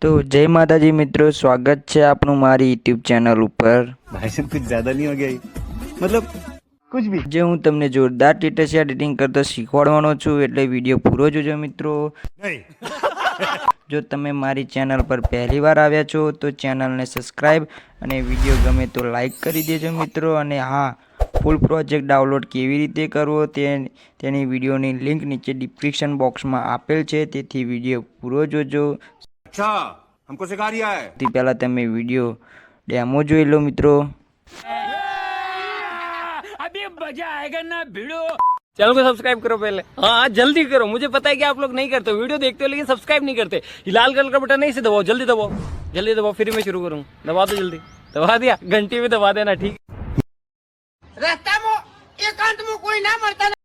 तो जय माताजी मित्रों, स्वागत है आपनु मारी यूट्यूब चैनल पर। भाई साहब कुछ ज्यादा नहीं हो गया ये? मतलब कुछ भी। जे हूँ तमने जोरदार टेटसिया एडिटिंग करता शीखवाड़वानो छुं, एटले विडियो पूरो जोजो मित्रों। जो तमे मारी चैनल पर पहली बार आव्या छो तो चैनल ने सब्सक्राइब अने विडियो गमे तो लाइक करी देजो मित्रों। अने हाँ, फूल प्रोजेक्ट डाउनलॉड केवी रीते करवो तेनी विडियोनी लिंक नीचे डिस्क्रिप्शन बॉक्स में आपेल छे, तेथी विडियो पूरो जोजो। अच्छा हमको सिखा रिया है। ते पहला तमे विडियो डेमो जोई लो मित्रों। अभी मजा आएगा ना भिड़ो। चैनल को सब्सक्राइब करो पहले। हाँ जल्दी करो, मुझे पता है कि आप लोग नहीं करते, वीडियो देखते हो लेकिन सब्सक्राइब नहीं करते। ये लाल कलर का बटन नहीं से दबाओ, जल्दी दबाओ, जल्दी दबाओ, फिर मैं शुरू करूँ। दबा दो जल्दी, दबा दिया, घंटी में दबा देना, ठीक। रास्ता में एकांत में कोई ना मरता तो